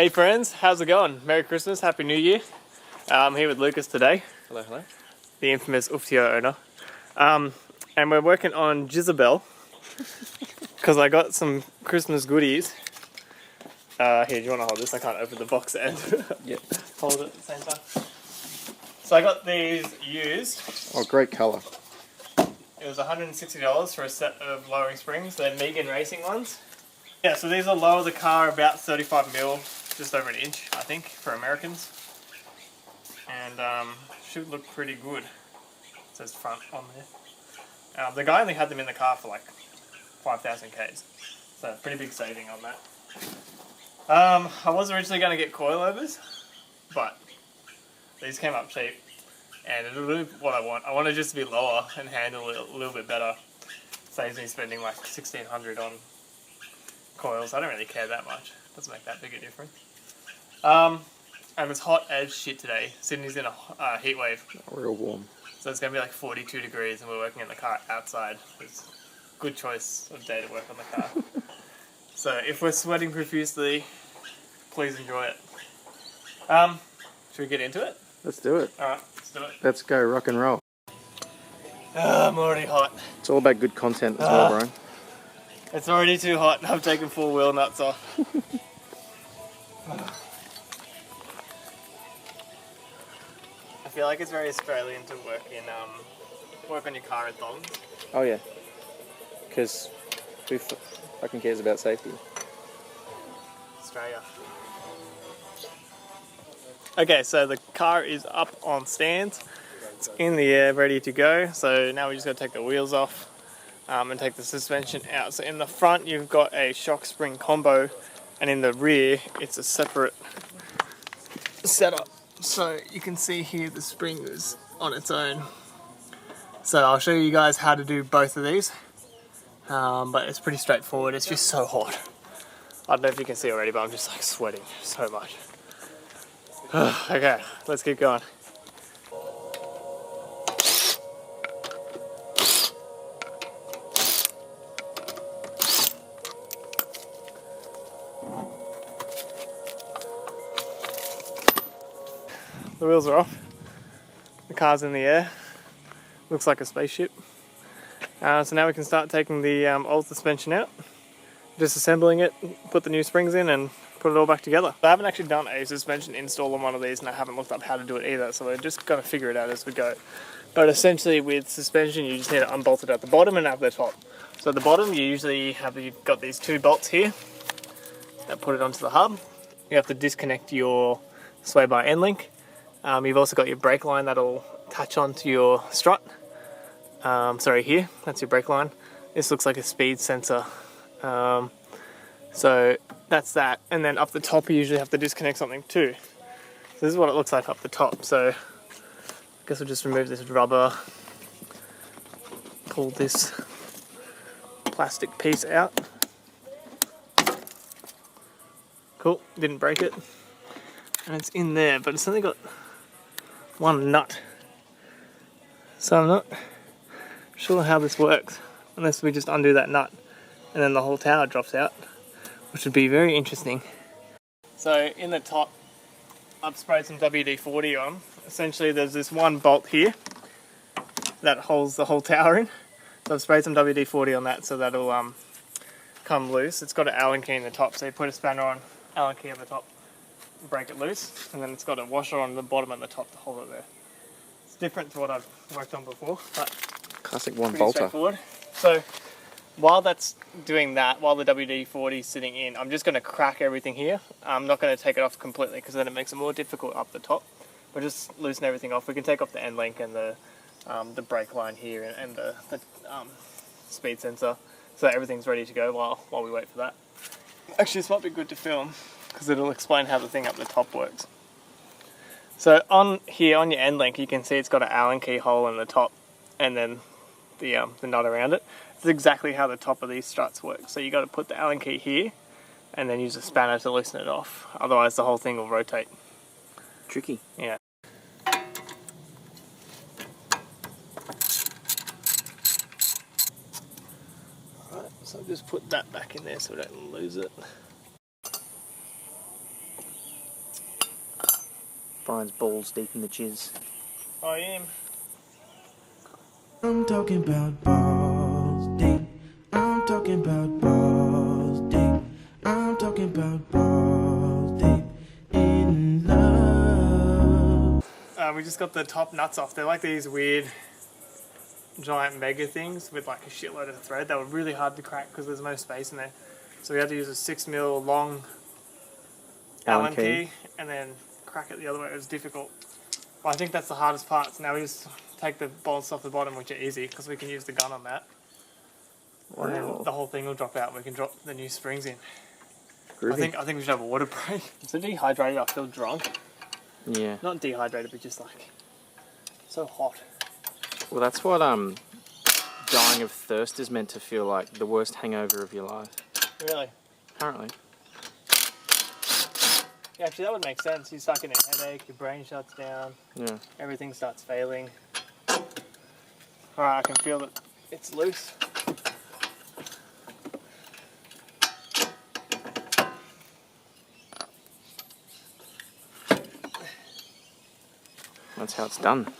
Hey friends, how's it going? Merry Christmas, Happy New Year. I'm here with Lucas today. Hello, hello. The infamous Uftio owner. And we're working on Jezebel because I got some Christmas goodies. Here, do you want to hold this? I can't open the box end. Yep. Hold it at the same time. So I got these used. Oh, great colour. It was $160 for a set of lowering springs. They're Megan Racing ones. Yeah, so these will lower the car about 35 mil, just over an inch, I think, for Americans. And should look pretty good. It says front on there. The guy only had them in the car for like 5,000 Ks. So pretty big saving on that. I was originally going to get coilovers, but these came up cheap. And it'll do what I want. I want it just to be lower and handle it a little bit better. Saves me spending like $1,600 on coils. I don't really care that much. Doesn't make that big a difference. And it's hot as shit today. Sydney's in a heat wave. Real warm. So it's going to be like 42 degrees and we're working in the car outside. It's a good choice of day to work on the car. So if we're sweating profusely, please enjoy it. Should we get into it? Let's do it. Alright, let's do it. Let's go rock and roll. I'm already hot. It's all about good content as well, bro. It's already too hot. I've taken 4 wheel nuts off. I feel like it's very Australian to work on your car at thongs. Oh yeah. Because who fucking cares about safety? Australia. Okay, so the car is up on stands. It's in the air, ready to go. So now we just got to take the wheels off and take the suspension out. So in the front you've got a shock spring combo, and in the rear it's a separate setup. So you can see here the spring is on its own. So I'll show you guys how to do both of these. But it's pretty straightforward. It's just so hot. I don't know if you can see already, but I'm just like sweating so much. Okay, let's keep going. The wheels are off. The car's in the air. Looks like a spaceship. So now we can start taking the old suspension out. Disassembling it, put the new springs in and put it all back together. I haven't actually done a suspension install on one of these and I haven't looked up how to do it either, so we're just going to figure it out as we go. But essentially with suspension you just need to unbolt it at the bottom and at the top. So at the bottom you've got these 2 bolts here that put it onto the hub. You have to disconnect your sway bar end link. You've also got your brake line that'll attach onto your strut. Here, that's your brake line. This looks like a speed sensor. So that's that, and then up the top you usually have to disconnect something too. So this is what it looks like up the top. So I guess we'll just remove this rubber, pull this plastic piece out. Cool, didn't break it. And it's in there, but it's only got 1 nut. So I'm not sure how this works, unless we just undo that nut and then the whole tower drops out, which would be very interesting. So in the top, I've sprayed some WD-40 on. Essentially there's this 1 bolt here that holds the whole tower in. So I've sprayed some WD-40 on that so that'll come loose. It's got an Allen key in the top, so you put a spanner on, Allen key on the top, break it loose, and then it's got a washer on the bottom and the top to hold it there. It's different to what I've worked on before, but Classic 1 pretty bolter. straightforward. So while that's doing that, while the WD-40 is sitting in, I'm just going to crack everything here. I'm not going to take it off completely because then it makes it more difficult up the top. We'll just loosen everything off. We can take off the end link and the brake line here and the speed sensor, so that everything's ready to go while we wait for that. Actually, this might be good to film because it'll explain how the thing up the top works. So on here, on your end link, you can see it's got an Allen key hole in the top and then the nut around it. It's exactly how the top of these struts work. So you got to put the Allen key here and then use a spanner to loosen it off. Otherwise the whole thing will rotate. Tricky. Yeah. Right, so I'll just put that back in there so we don't lose it. Brian's balls deep in the jizz. I am. I'm talking about balls deep. I'm talking about balls deep. I'm talking about balls deep in love. We just got the top nuts off. They're like these weird giant mega things with like a shitload of thread. They were really hard to crack because there's no space in there. So we had to use a 6mm long Allen key and then crack it the other way. It was difficult. Well, I think that's the hardest part. So now we just take the bolts off the bottom, which are easy because we can use the gun on that. Wow. And then the whole thing will drop out. We can drop the new springs in. Groovy. I think we should have a water break. So dehydrated, I feel drunk. Yeah. Not dehydrated, but just like so hot. Well, that's what dying of thirst is meant to feel like. The worst hangover of your life. Really? Apparently. Yeah, actually, that would make sense. You start getting a headache, your brain shuts down, Yeah. everything starts failing. Alright, I can feel that it's loose. That's how it's done.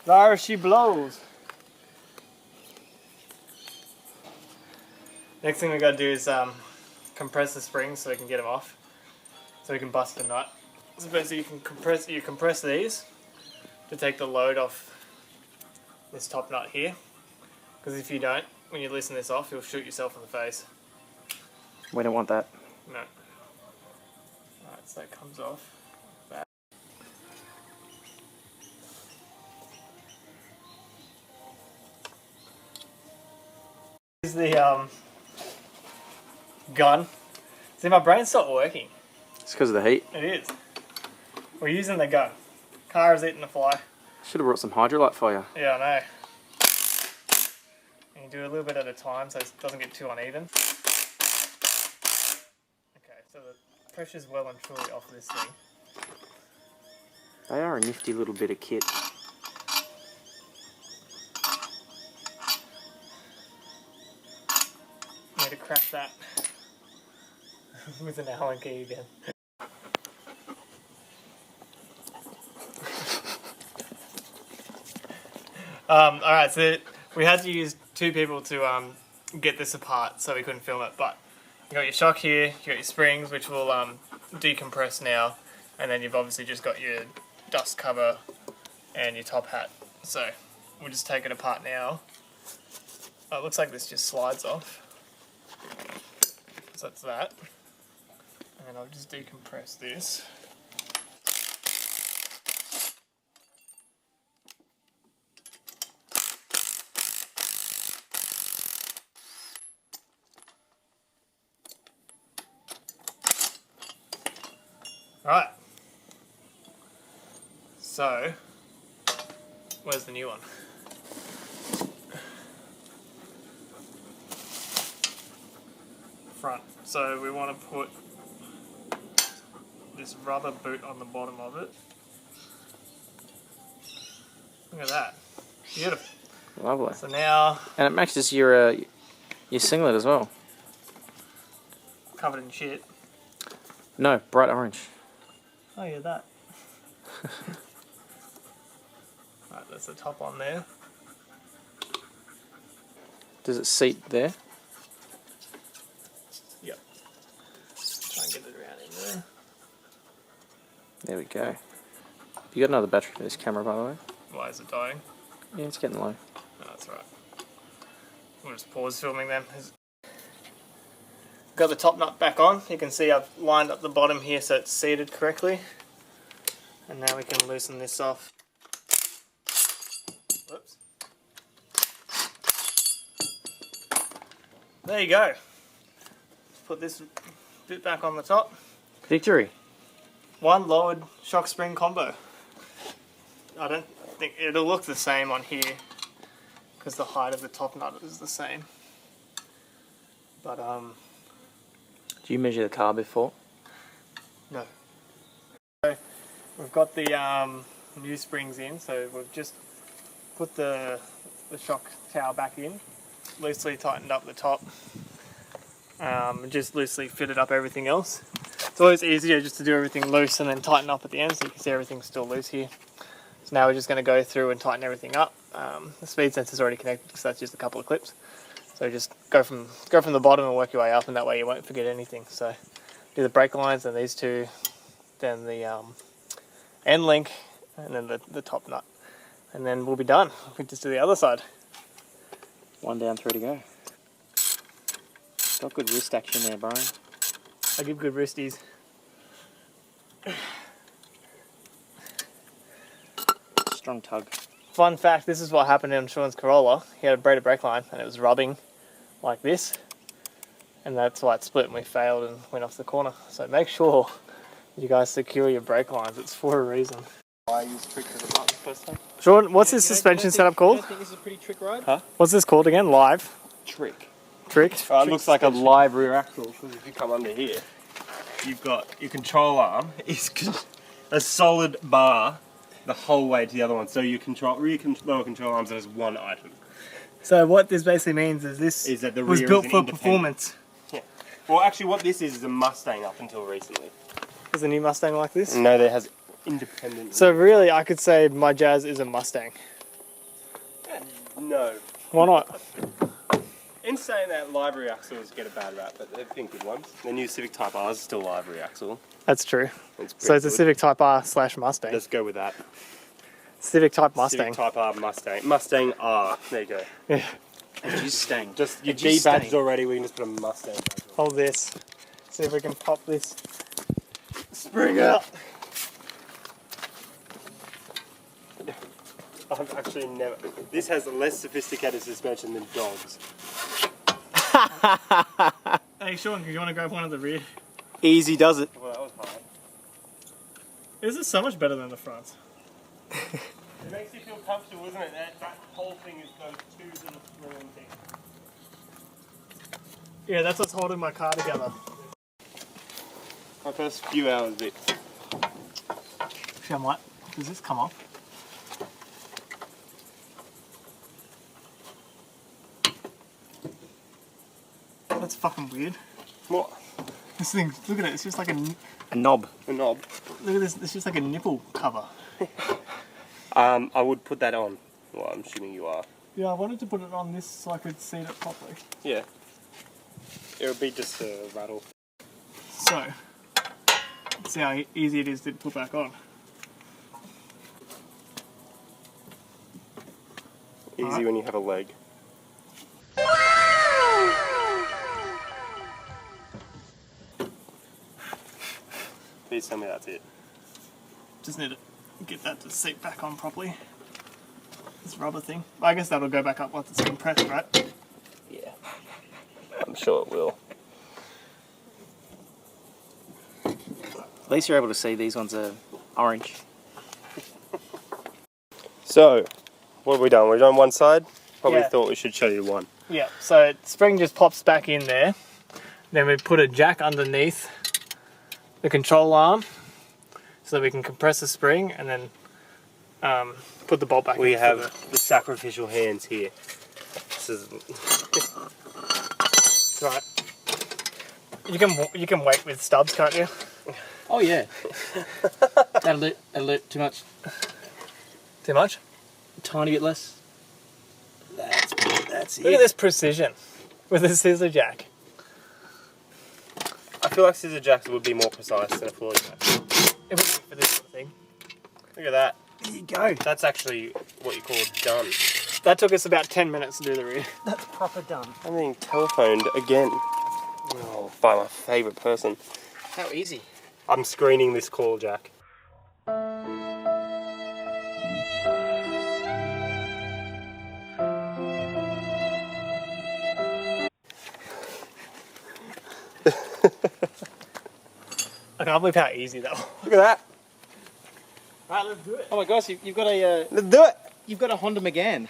There she blows. Next thing we gotta do is compress the springs so we can get them off, so we can bust the nut. So basically, you compress these to take the load off this top nut here. Because if you don't, when you loosen this off, you'll shoot yourself in the face. We don't want that. No. Alright, so that comes off. Back. This is the gun. See, my brain stopped working. It's because of the heat. It is. We're using the gun. Kara's eating the fly. Should have brought some Hydrolite for you. Yeah, I know. And you do a little bit at a time so it doesn't get too uneven. Okay, so the pressure's well and truly off this thing. They are a nifty little bit of kit. Need to crack that with an Allen key again. Alright, so we had to use 2 people to get this apart, so we couldn't film it. But you got your shock here, you got your springs, which will decompress now, and then you've obviously just got your dust cover and your top hat. So we'll just take it apart now. Oh, it looks like this just slides off. So that's that. And then I'll just decompress this. Right. So, where's the new one? Front. So we want to put this rubber boot on the bottom of it. Look at that. Beautiful. Lovely. So now, And it matches your singlet as well. covered in shit. No, bright orange. Oh yeah, that. Right, that's the top on there. Does it seat there? Yep. Try and get it around in there. There we go. You got another battery for this camera, by the way? Why is it dying? Yeah, it's getting low. No, that's right. We'll just pause filming then. Got the top nut back on. You can see I've lined up the bottom here so it's seated correctly. And now we can loosen this off. Whoops. There you go. Put this bit back on the top. Victory. One lowered shock spring combo. I don't think it'll look the same on here because the height of the top nut is the same. But Do you measure the car before? no. So we've got the new springs in, so we've just put the shock tower back in, loosely tightened up the top, just loosely fitted up everything else. It's always easier just to do everything loose and then tighten up at the end, so you can see everything's still loose here. So now we're just going to go through and tighten everything up. The speed sensor's already connected, so that's just a couple of clips. So just go from the bottom and work your way up, and that way you won't forget anything. So do the brake lines and these two, then the end link, and then the top nut, and then we'll be done. We just do the other side. 1 down, 3 to go. Got good wrist action there, Brian. I give good wristies. Strong tug. Fun fact, this is what happened in Sean's Corolla. He had a braided brake line and it was rubbing like this, and that's why it split and we failed and went off the corner. So make sure you guys secure your brake lines, it's for a reason. I used trick to the button first time. Sean, what's this suspension setup called? I think this is a pretty trick ride. Huh? What's this called again? Live? Trick. Trick? It looks like a live rear axle, because if you come under here, you've got your control arm is a solid bar the whole way to the other one. So your lower control arms are just one item. So what this basically means is this Is that the was rear built is an for independent- performance. Yeah. Well, actually, what this is a Mustang up until recently. Is a new Mustang like this? No, that has independent. So really, I could say my Jazz is a Mustang. No. Why not? In saying that, live rear axles get a bad rap, but they've been good ones. The new Civic Type R is still live rear axle. That's true. It's So it's a pretty Civic Type R / Mustang. good. Let's go with that. Civic Type Mustang. Civic Type R Mustang. Mustang R. There you go. Yeah. Mustang. Just your A G G-Stang. badge already. We can just put a Mustang badge on. Hold this. See if we can pop this. Spring out. I've actually never. This has less sophisticated suspension than dogs. Hey Sean, do you want to grab one of the rear? Easy does it. Well, that was hard. This is so much better than the front. It makes you feel comfortable, isn't it? That whole thing is those two little thrilling things. Yeah, that's what's holding my car together. My first few hours, bit. Actually, I might. Does this come off? That's fucking weird. What? This thing, look at it. It's just like A knob. A knob. look at this. It's just like a nipple cover. I would put that on. Well, I'm assuming you are. Yeah, I wanted to put it on this so I could see it properly. Yeah. It would be just a rattle. So, let's see how easy it is to put back on. Easy Alright. when you have a leg. Please tell me that's it. Just need to get that to seat back on properly. This rubber thing. I guess that'll go back up once it's compressed, right? Yeah. I'm sure it will. At least you're able to see these ones are orange. So, what have we done? We've done one side. Probably Yeah. thought we should show you one. Yeah, so spring just pops back in there. Then we put a jack underneath the control arm so that we can compress the spring and then put the bolt back We in. have the sacrificial hands here. This is That's right. You can wait with stubs, can't you? Oh yeah. That'll do too much. Too much? A tiny bit less. That's Look at this precision with a scissor jack. I feel like scissor jacks would be more precise than a floor jack. It would be for this sort of thing. Look at that. There you go. That's actually what you call done. That took us about 10 minutes to do the rear. That's proper done. I'm being telephoned again. Oh, by my favourite person. How easy. I'm screening this call, Jack. I can't believe how easy that was. Look at that. Right, let's do it. Oh my gosh, you've got a Let's do it. you've got a Honda Megane.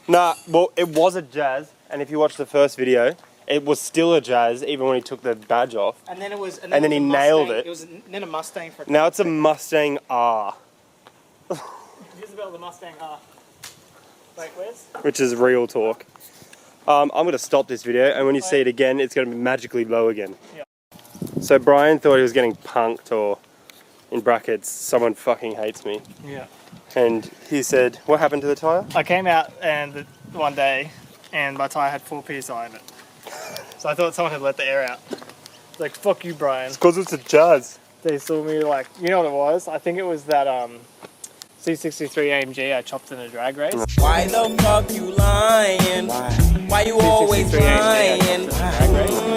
Nah, well, it was a Jazz, and if you watch the first video, it was still a Jazz even when he took the badge off. And then it was And then he nailed it. It was then a Mustang for a Now it's a Mustang R, Isabel the Mustang R. Wait, where's? which is real talk. I'm going to stop this video, and when you see it again, it's going to be magically low again. So Brian thought he was getting punked, or in brackets, someone fucking hates me. Yeah. And he said, what happened to the tyre? I came out and one day and my tyre had 4 psi in it. So I thought someone had let the air out. Like, fuck you, Brian. Because it's a Jazz. They saw me like, you know what it was? I think it was that C63 AMG I chopped in a drag race. Why the fuck you lying? Why you always lying?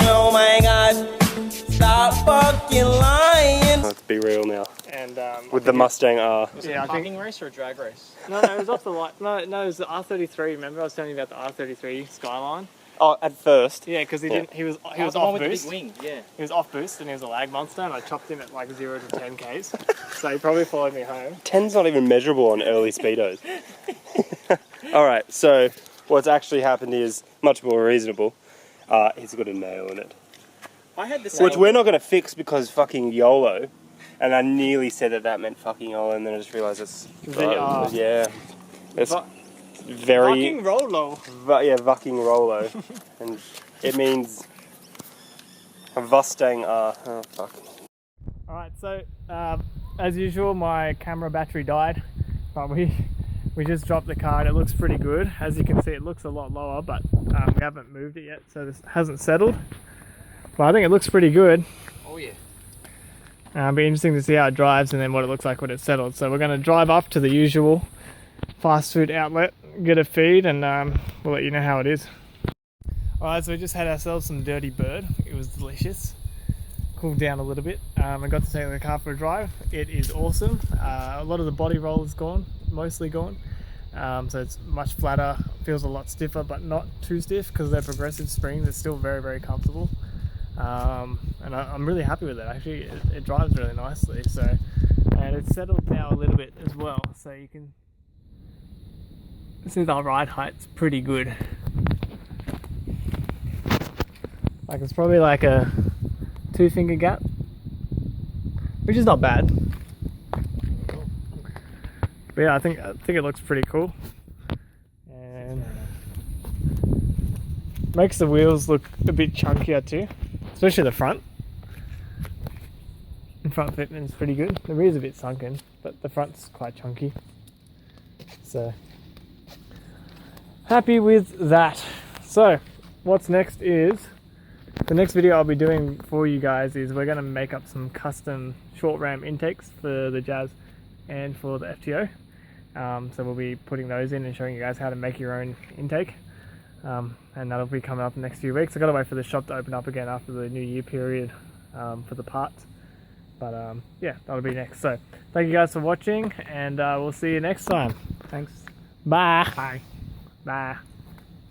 Oh my god, stop fucking lying. Let's be real now. And With the Mustang R. Was it Yeah, a I think- parking race or a drag race? No, it was off the light. No, it was the R33. Remember I was telling you about the R33 Skyline? Oh, at first. Yeah, because he Yeah. didn't. He was The off one with boost. the big wing, yeah. He was off boost and he was a lag monster, and I chopped him at like 0 to 10 k's. So he probably followed me home. 10's not even measurable on early speedos. Alright, so what's actually happened is much more reasonable. He's got a nail in it. I had the same. Which we're not going to fix because fucking YOLO. And I nearly said that meant fucking YOLO, and then I just realised it's... yeah. It's very... Fucking Rolo. Yeah, fucking Rolo. And it means... a Mustang R. Oh, fuck. Alright, so as usual, my camera battery died, but we just dropped the car and it looks pretty good. As you can see, it looks a lot lower, but we haven't moved it yet, so this hasn't settled. But I think it looks pretty good. Oh yeah. It'll be interesting to see how it drives and then what it looks like when it's settled. So we're going to drive up to the usual fast food outlet, get a feed, and we'll let you know how it is. Alright, so we just had ourselves some Dirty Bird. It was delicious. Cooled down a little bit. I got to take the car for a drive. It is awesome. A lot of the body roll is gone, mostly gone. So it's much flatter, feels a lot stiffer, but not too stiff because they're progressive springs. It's still very, very comfortable. And I'm really happy with it. Actually, it drives really nicely. So, and it's settled now a little bit as well. So you can see the ride height's pretty good. Like it's probably like a 2-finger gap, which is not bad. But yeah, I think it looks pretty cool, and makes the wheels look a bit chunkier too, especially the front. The front fitment is pretty good. The rear's a bit sunken, but the front's quite chunky. So happy with that. So what's next is, the next video I'll be doing for you guys is we're going to make up some custom short ram intakes for the Jazz and for the FTO. So we'll be putting those in and showing you guys how to make your own intake. And that'll be coming up in the next few weeks. I've got to wait for the shop to open up again after the New Year period for the parts. But yeah, that'll be next. So thank you guys for watching, and we'll see you next time. Thanks. Bye. Bye. Bye.